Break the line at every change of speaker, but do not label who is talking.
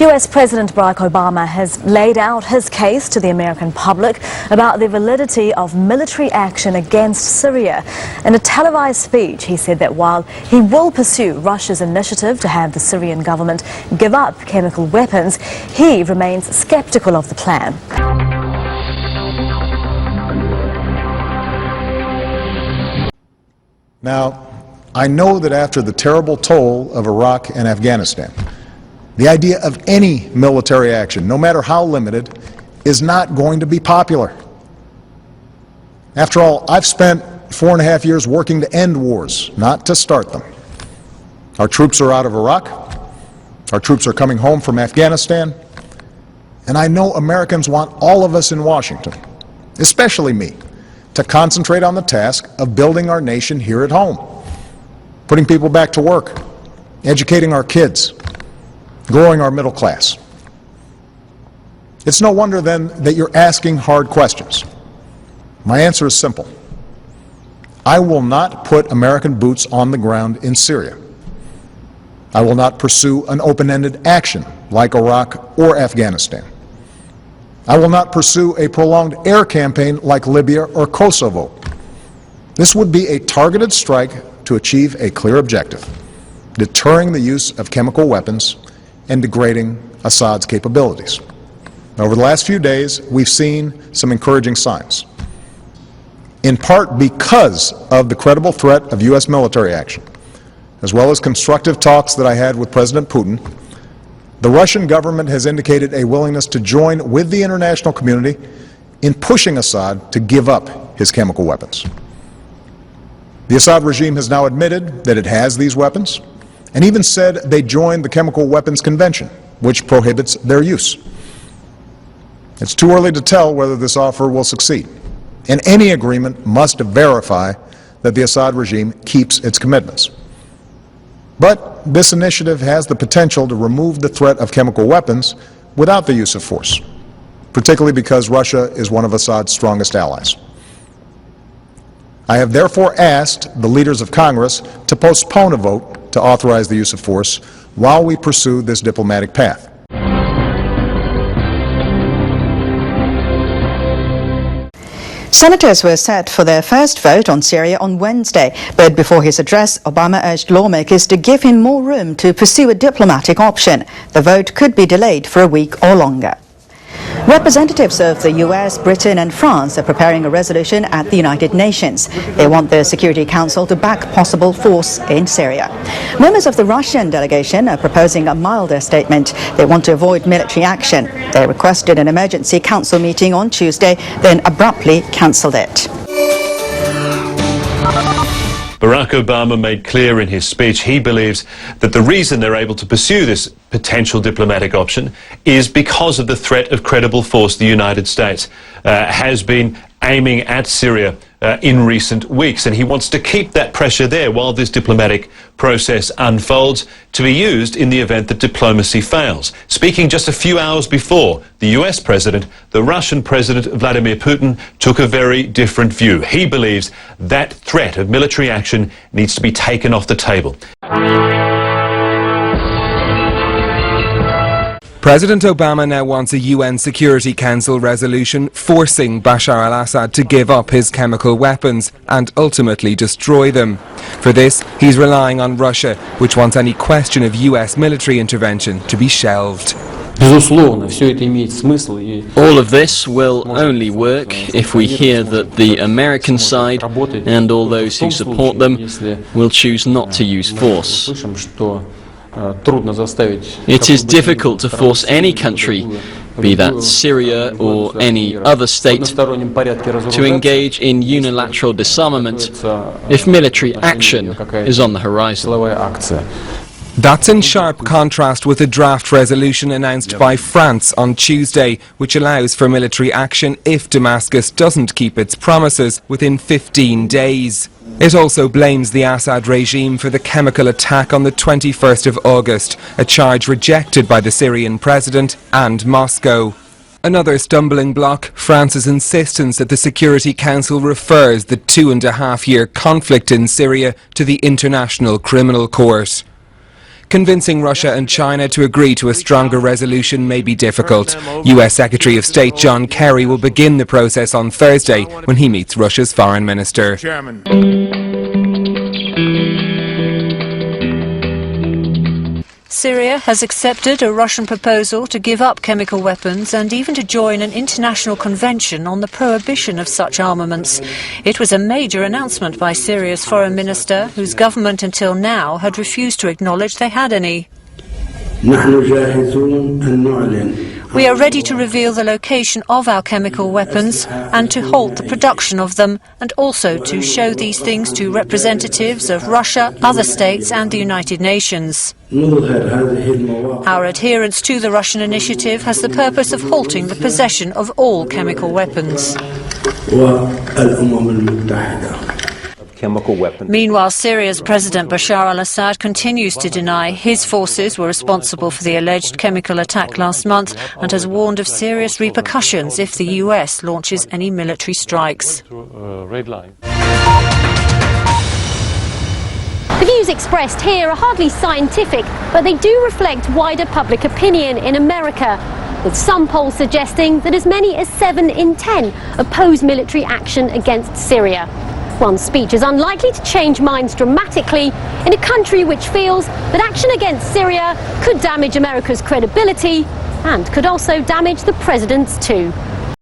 US President Barack Obama has laid out his case to the American public about the validity of military action against Syria. In a televised speech, he said that while he will pursue Russia's initiative to have the Syrian government give up chemical weapons, he remains skeptical of the plan.
Now, I know that after the terrible toll of Iraq and Afghanistan, the idea of any military action, no matter how limited, is not going to be popular. After all, I've spent 4.5 years working to end wars, not to start them. Our troops are out of Iraq. Our troops are coming home from Afghanistan. And I know Americans want all of us in Washington, especially me, to concentrate on the task of building our nation here at home, putting people back to work, educating our kids, growing our middle class. It's no wonder then that you're asking hard questions. My answer is simple. I will not put American boots on the ground in Syria. I will not pursue an open-ended action like Iraq or Afghanistan. I will not pursue a prolonged air campaign like Libya or Kosovo. This would be a targeted strike to achieve a clear objective: deterring the use of chemical weapons and degrading Assad's capabilities. Over the last few days, we've seen some encouraging signs. In part because of the credible threat of U.S. military action, as well as constructive talks that I had with President Putin, the Russian government has indicated a willingness to join with the international community in pushing Assad to give up his chemical weapons. The Assad regime has now admitted that it has these weapons, and even said they joined the Chemical Weapons Convention, which prohibits their use. It's too early to tell whether this offer will succeed, and any agreement must verify that the Assad regime keeps its commitments. But this initiative has the potential to remove the threat of chemical weapons without the use of force, particularly because Russia is one of Assad's strongest allies. I have therefore asked the leaders of Congress to postpone a vote to authorize the use of force while we pursue this diplomatic path.
Senators were set for their first vote on Syria on Wednesday, but before his address, Obama urged lawmakers to give him more room to pursue a diplomatic option. The vote could be delayed for a week or longer. Representatives of the US, Britain and France are preparing a resolution at the United Nations. They want the Security Council to back possible force in Syria. Members of the Russian delegation are proposing a milder statement. They want to avoid military action. They requested an emergency council meeting on Tuesday, then abruptly cancelled it.
Barack Obama made clear in his speech he believes that the reason they're able to pursue this potential diplomatic option is because of the threat of credible force the United States has been aiming at Syria in recent weeks, and he wants to keep that pressure there while this diplomatic process unfolds, to be used in the event that diplomacy fails. Speaking just a few hours before the US president, the Russian President Vladimir Putin took a very different view. He believes that threat of military action needs to be taken off the table.
President Obama now wants a UN Security Council resolution forcing Bashar al-Assad to give up his chemical weapons and ultimately destroy them. For this, he's relying on Russia, which wants any question of US military intervention to be shelved.
All of this will only work if we hear that the American side and all those who support them will choose not to use force. It is difficult to force any country, be that Syria or any other state, to engage in unilateral disarmament if military action is on the horizon.
That's in sharp contrast with a draft resolution announced by France on Tuesday, which allows for military action if Damascus doesn't keep its promises within 15 days. It also blames the Assad regime for the chemical attack on the 21st of August, a charge rejected by the Syrian president and Moscow. Another stumbling block, France's insistence that the Security Council refers the 2.5-year conflict in Syria to the International Criminal Court. convincing Russia and China to agree to a stronger resolution may be difficult. US Secretary of State John Kerry will begin the process on Thursday when he meets Russia's foreign minister.
Syria has accepted a Russian proposal to give up chemical weapons and even to join an international convention on the prohibition of such armaments. It was a major announcement by Syria's foreign minister, whose government until now had refused to acknowledge they had any. We are ready to reveal the location of our chemical weapons and to halt the production of them, and also to show these things to representatives of Russia, other states and the United Nations. Our adherence to the Russian initiative has the purpose of halting the possession of all chemical weapons. Meanwhile, Syria's President Bashar al-Assad continues to deny his forces were responsible for the alleged chemical attack last month and has warned of serious repercussions if the US launches any military strikes.
The views expressed here are hardly scientific, but they do reflect wider public opinion in America, with some polls suggesting that as many as 7 in 10 oppose military action against Syria. One speech is unlikely to change minds dramatically in a country which feels that action against Syria could damage America's credibility and could also damage the president's too.